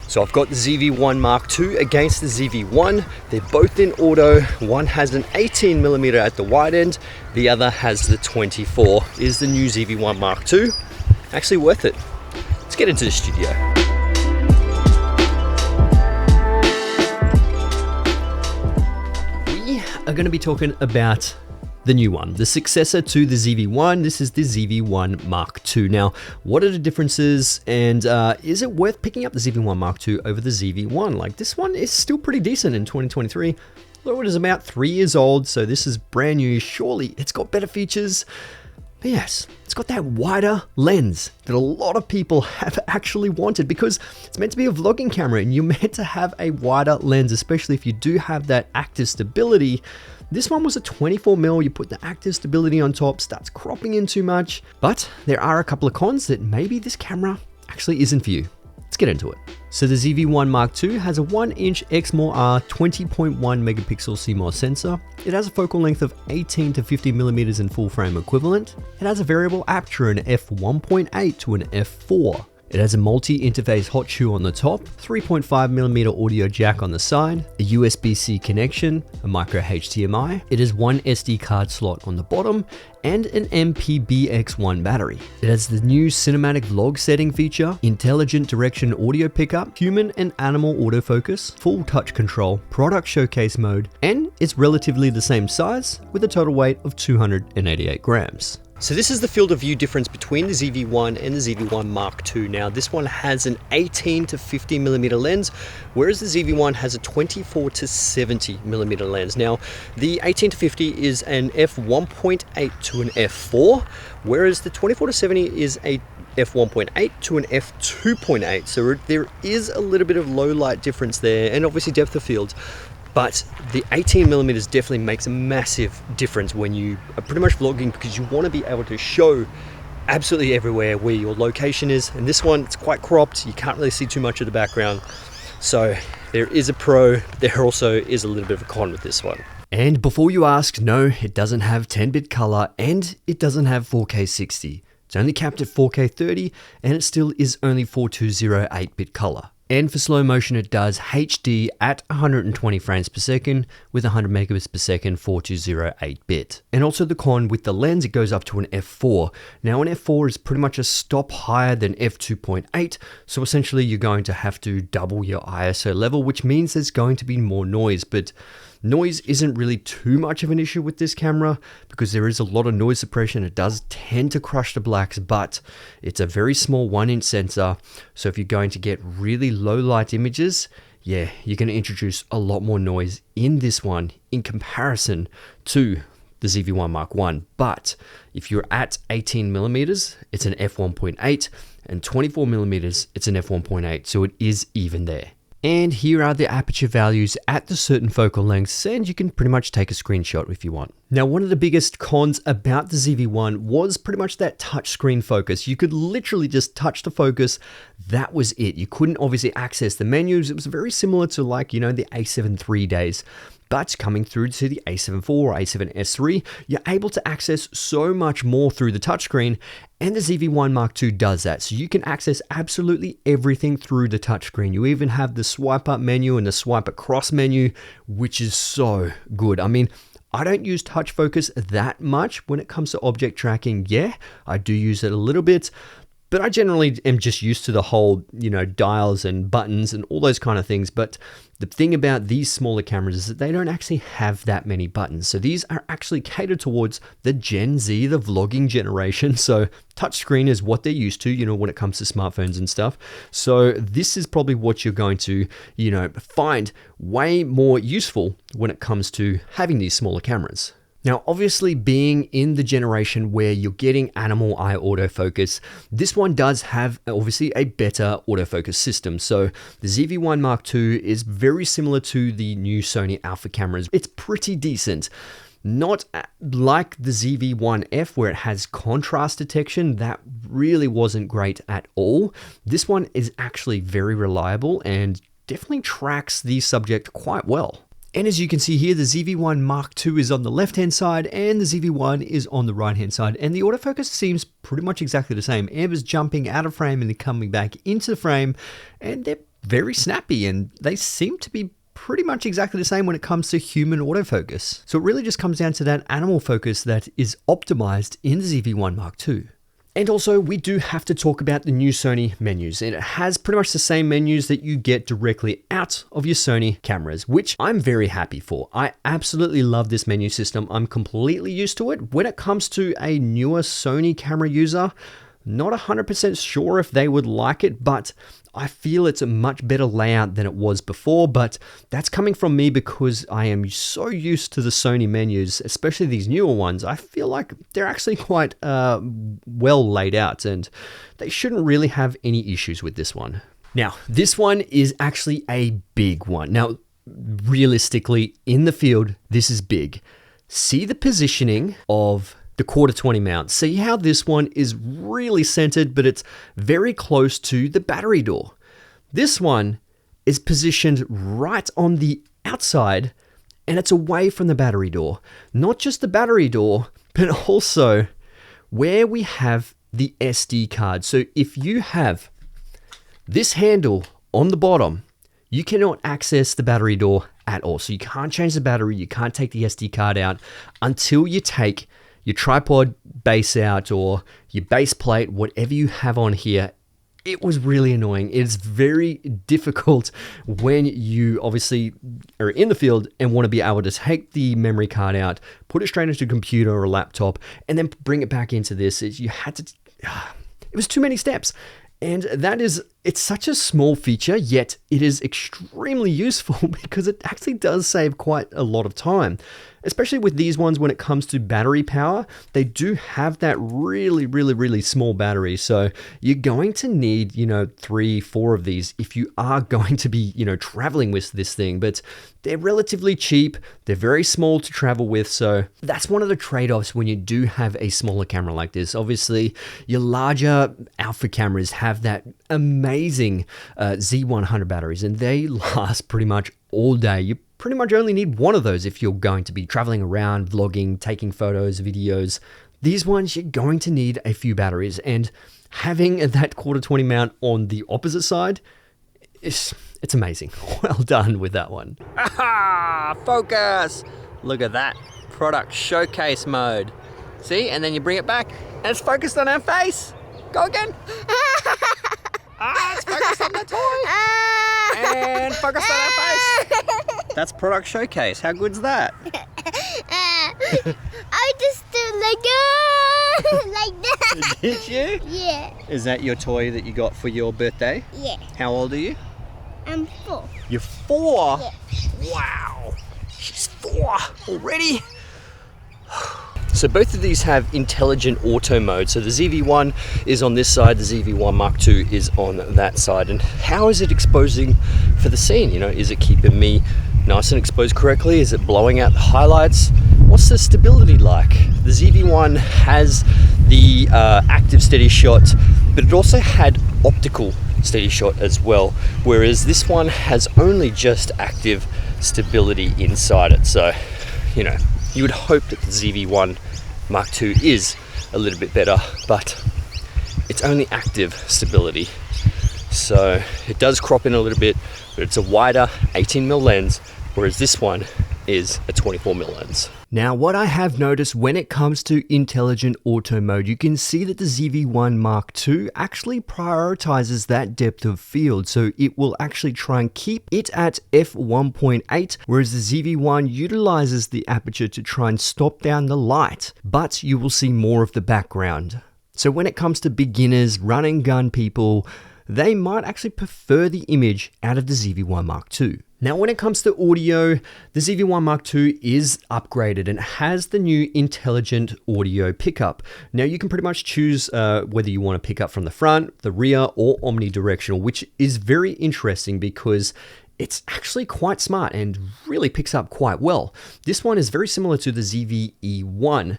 So I've got the ZV-1 Mark II against the ZV-1. They're both in auto. One has an 18mm at the wide end, the other has the 24. Is the new ZV-1 Mark II actually worth it? Let's get into the studio. We are going to be talking about the new one, the successor to the ZV-1. This is the ZV-1 Mark II. Now, what are the differences, and is it worth picking up the ZV-1 Mark II over the ZV-1? Like, this one is still pretty decent in 2023, although it is about 3 years old, so this is brand new. Surely it's got better features. But yes, it's got that wider lens that a lot of people have actually wanted, because it's meant to be a vlogging camera and you're meant to have a wider lens, especially if you do have that active stability. This one was a 24mm, you put the active stability on top, starts cropping in too much. But there are a couple of cons that maybe this camera actually isn't for you. Let's get into it. So the ZV-1 Mark II has a 1-inch Exmor-R 20.1 megapixel CMOS sensor. It has a focal length of 18 to 50mm in full frame equivalent. It has a variable aperture, an f1.8 to an f4. It has a multi-interface hot shoe on the top, 3.5mm audio jack on the side, a USB-C connection, a micro HDMI. It has one SD card slot on the bottom, and an MPBX1 battery. It has the new cinematic vlog setting feature, intelligent direction audio pickup, human and animal autofocus, full touch control, product showcase mode, and it's relatively the same size with a total weight of 288 grams. So this is the field of view difference between the ZV-1 and the ZV-1 Mark II. Now this one has an 18 to 50mm lens, whereas the ZV-1 has a 24 to 70mm lens. Now the 18 to 50 is an f1.8 to an f4, whereas the 24 to 70 is a f1.8 to an f2.8. So there is a little bit of low light difference there, and obviously depth of field. But the 18mm definitely makes a massive difference when you are pretty much vlogging, because you want to be able to show absolutely everywhere where your location is. And this one, it's quite cropped. You can't really see too much of the background. So there is a pro, but there also is a little bit of a con with this one. And before you ask, no, it doesn't have 10-bit color and it doesn't have 4K 60. It's only capped at 4K 30 and it still is only 420 8-bit color. And for slow motion, it does HD at 120 frames per second with 100 megabits per second, 420 8-bit. And also the con with the lens, it goes up to an f4. Now an f4 is pretty much a stop higher than f2.8. So essentially you're going to have to double your ISO level, which means there's going to be more noise. But noise isn't really too much of an issue with this camera because there is a lot of noise suppression. It does tend to crush the blacks, but it's a very small 1-inch sensor. So if you're going to get really low light images, yeah, you're going to introduce a lot more noise in this one in comparison to the ZV-1 Mark I. But if you're at 18mm, it's an f1.8, and 24mm, it's an f1.8. So it is even there. And here are the aperture values at the certain focal lengths, and you can pretty much take a screenshot if you want. Now, one of the biggest cons about the ZV-1 was pretty much that touchscreen focus. You could literally just touch the focus. That was it. You couldn't obviously access the menus. It was very similar to, like, you know, the A7 III days. But coming through to the A7 IV or A7S III, you're able to access so much more through the touchscreen, and the ZV-1 Mark II does that. So you can access absolutely everything through the touchscreen. You even have the swipe up menu and the swipe across menu, which is so good. I mean, I don't use touch focus that much when it comes to object tracking. Yeah, I do use it a little bit, but I generally am just used to the whole, you know, dials and buttons and all those kind of things. But the thing about these smaller cameras is that they don't actually have that many buttons. So these are actually catered towards the Gen Z, the vlogging generation. So touchscreen is what they're used to, you know, when it comes to smartphones and stuff. So this is probably what you're going to, you know, find way more useful when it comes to having these smaller cameras. Now, obviously being in the generation where you're getting animal eye autofocus, this one does have obviously a better autofocus system. So the ZV-1 Mark II is very similar to the new Sony Alpha cameras. It's pretty decent. Not like the ZV-1F where it has contrast detection. That really wasn't great at all. This one is actually very reliable and definitely tracks the subject quite well. And as you can see here, the ZV-1 Mark II is on the left-hand side and the ZV-1 is on the right-hand side. And the autofocus seems pretty much exactly the same. Amber's jumping out of frame and then coming back into the frame. And they're very snappy, and they seem to be pretty much exactly the same when it comes to human autofocus. So it really just comes down to that animal focus that is optimized in the ZV-1 Mark II. And also, we do have to talk about the new Sony menus. And it has pretty much the same menus that you get directly out of your Sony cameras, which I'm very happy for. I absolutely love this menu system. I'm completely used to it. When it comes to a newer Sony camera user, not 100% sure if they would like it, but I feel it's a much better layout than it was before, but that's coming from me because I am so used to the Sony menus, especially these newer ones. I feel like they're actually quite well laid out, and they shouldn't really have any issues with this one. Now, this one is actually a big one. Now, realistically, in the field, this is big. See the positioning of the quarter 20 mount. See how this one is really centered, but it's very close to the battery door. This one is positioned right on the outside, and it's away from the battery door. Not just the battery door, but also where we have the SD card. So if you have this handle on the bottom, you cannot access the battery door at all. So you can't change the battery, you can't take the SD card out until you take your tripod base out or your base plate, whatever you have on here. It was really annoying. It's very difficult when you obviously are in the field and want to be able to take the memory card out, put it straight into a computer or a laptop, and then bring it back into this. It was too many steps. And it's such a small feature, yet it is extremely useful because it actually does save quite a lot of time. Especially with these ones, when it comes to battery power, they do have that really, really, really small battery. So you're going to need, 3, 4 of these if you are going to be, traveling with this thing. But they're relatively cheap. They're very small to travel with. So that's one of the trade-offs when you do have a smaller camera like this. Obviously, your larger alpha cameras have that amazing Z100 batteries, and they last pretty much all day. You pretty much only need one of those if you're going to be traveling around, vlogging, taking photos, videos. These ones, you're going to need a few batteries, and having that quarter 20 mount on the opposite side, it's amazing. Well done with that one. Aha! Focus! Look at that. Product showcase mode. See? And then you bring it back, and it's focused on our face. Go again. It's focused on the toy. And focused on our face. That's product showcase. How good's that? I just do like that. Did you? Yeah. Is that your toy that you got for your birthday? Yeah. How old are you? I'm 4. You're 4? Yeah. Wow. She's 4 already. So both of these have intelligent auto mode. So the ZV-1 is on this side, the ZV-1 Mark II is on that side. And how is it exposing for the scene? Is it keeping me nice and exposed correctly? Is it blowing out the highlights? What's the stability like? The ZV-1 has the active steady shot, but it also had optical steady shot as well, whereas this one has only just active stability inside it. So, you would hope that the ZV-1 Mark II is a little bit better, but it's only active stability. So it does crop in a little bit, but it's a wider 18mm lens, whereas this one is a 24mm lens. Now, what I have noticed when it comes to intelligent auto mode, you can see that the ZV-1 Mark II actually prioritizes that depth of field. So it will actually try and keep it at f1.8, whereas the ZV-1 utilizes the aperture to try and stop down the light, but you will see more of the background. So when it comes to beginners, run and gun people, they might actually prefer the image out of the ZV-1 Mark II. Now, when it comes to audio, the ZV-1 Mark II is upgraded and has the new intelligent audio pickup. Now, you can pretty much choose whether you want to pick up from the front, the rear, or omnidirectional, which is very interesting because it's actually quite smart and really picks up quite well. This one is very similar to the ZV-E1,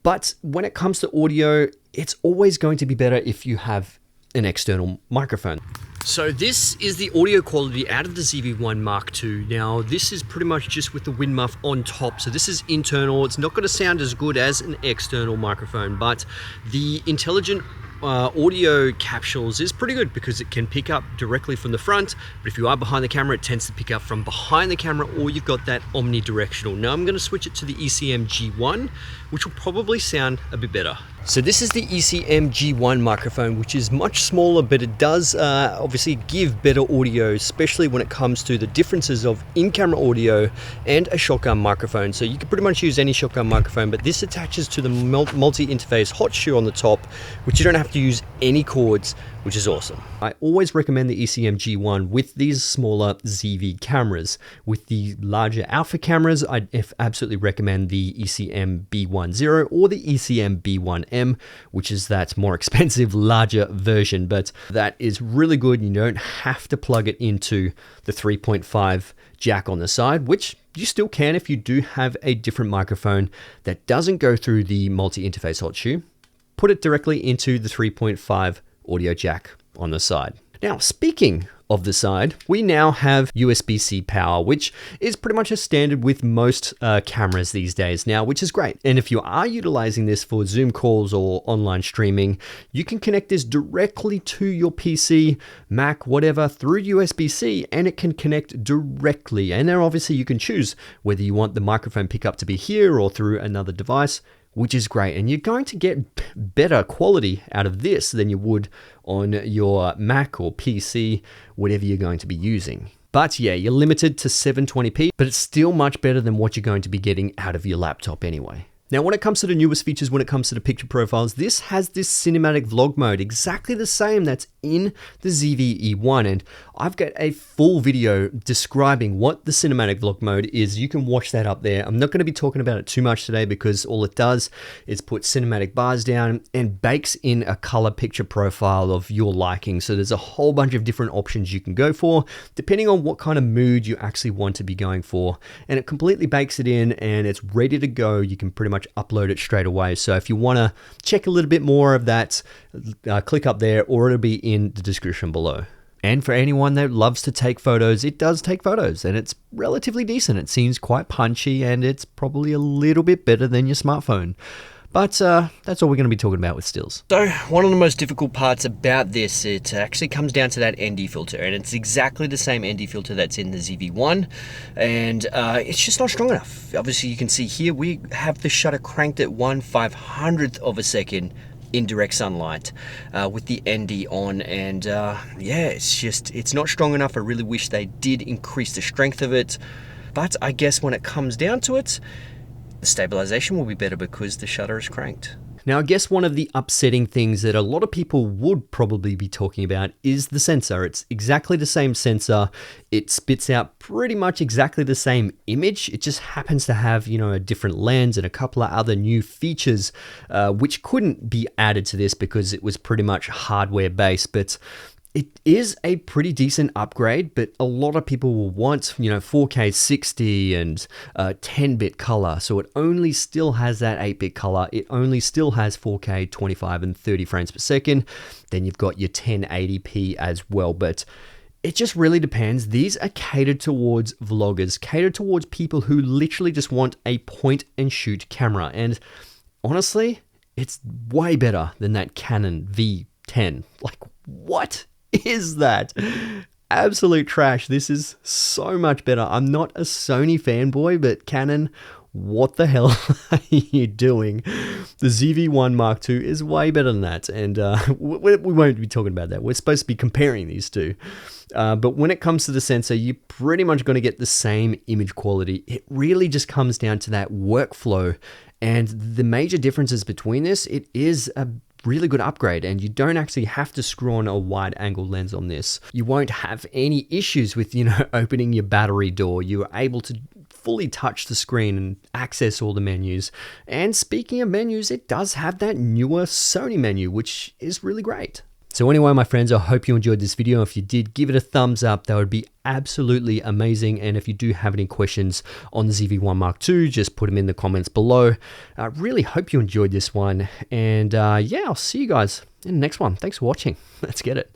but when it comes to audio, it's always going to be better if you have an external microphone. So this is the audio quality out of the ZV-1 Mark II. Now, this is pretty much just with the wind muff on top. So this is internal. It's not going to sound as good as an external microphone, but the intelligent audio capsules is pretty good because it can pick up directly from the front, but if you are behind the camera, it tends to pick up from behind the camera, or you've got that omnidirectional. Now I'm going to switch it to the ECM G1, which will probably sound a bit better. So this is the ECM G1 microphone, which is much smaller, but it does obviously give better audio, especially when it comes to the differences of in-camera audio and a shotgun microphone. So you can pretty much use any shotgun microphone, but this attaches to the multi-interface hot shoe on the top, which you don't have to use any cords, which is awesome. I always recommend the ECM G1 with these smaller ZV cameras. With the larger alpha cameras, I absolutely recommend the ECM B10 or the ECM B1M, which is that more expensive, larger version, but that is really good. You don't have to plug it into the 3.5 jack on the side, which you still can if you do have a different microphone that doesn't go through the multi-interface hot shoe. Put it directly into the 3.5 audio jack on the side. Now, speaking of the side, we now have USB-C power, which is pretty much a standard with most cameras these days now, which is great. And if you are utilizing this for Zoom calls or online streaming, you can connect this directly to your PC, Mac, whatever, through USB-C, and it can connect directly. And then obviously you can choose whether you want the microphone pickup to be here or through another device, which is great. And you're going to get better quality out of this than you would on your Mac or PC, whatever you're going to be using. But yeah, you're limited to 720p, but it's still much better than what you're going to be getting out of your laptop anyway. Now, when it comes to the newest features, when it comes to the picture profiles, this has this cinematic vlog mode, exactly the same that's in the ZV E1. And I've got a full video describing what the cinematic vlog mode is. You can watch that up there. I'm not going to be talking about it too much today because all it does is put cinematic bars down and bakes in a color picture profile of your liking. So there's a whole bunch of different options you can go for, depending on what kind of mood you actually want to be going for. And it completely bakes it in and it's ready to go. You can pretty much upload it straight away. So if you want to check a little bit more of that, click up there, or it'll be in the description below. And for anyone that loves to take photos, it does take photos and it's relatively decent. It seems quite punchy and it's probably a little bit better than your smartphone. But that's all we're going to be talking about with stills. So one of the most difficult parts about this, it actually comes down to that ND filter, and it's exactly the same ND filter that's in the ZV-1, and it's just not strong enough. Obviously you can see here we have the shutter cranked at 1/500th of a second in direct sunlight with the ND on, and yeah, it's not strong enough. I really wish they did increase the strength of it, but I guess when it comes down to it, the stabilization will be better because the shutter is cranked. Now, I guess one of the upsetting things that a lot of people would probably be talking about is the sensor. It's exactly the same sensor. It spits out pretty much exactly the same image. It just happens to have, a different lens and a couple of other new features, which couldn't be added to this because it was pretty much hardware based. But it is a pretty decent upgrade, but a lot of people will want, 4K 60 and 10-bit color. So it only still has that 8-bit color. It only still has 4K 25 and 30 frames per second. Then you've got your 1080p as well. But it just really depends. These are catered towards vloggers, catered towards people who literally just want a point and shoot camera. And honestly, it's way better than that Canon V10. Like, what is that? Absolute trash. This is so much better. I'm not a Sony fanboy, but Canon, what the hell are you doing? The ZV-1 Mark II is way better than that, and we won't be talking about that. We're supposed to be comparing these two. But when it comes to the sensor, you're pretty much going to get the same image quality. It really just comes down to that workflow, and the major differences between this, it is a really good upgrade, and you don't actually have to screw on a wide angle lens on this. You won't have any issues with, opening your battery door. You are able to fully touch the screen and access all the menus. And speaking of menus, it does have that newer Sony menu, which is really great. So anyway, my friends, I hope you enjoyed this video. If you did, give it a thumbs up. That would be absolutely amazing. And if you do have any questions on the ZV-1 Mark II, just put them in the comments below. I really hope you enjoyed this one. And yeah, I'll see you guys in the next one. Thanks for watching. Let's get it.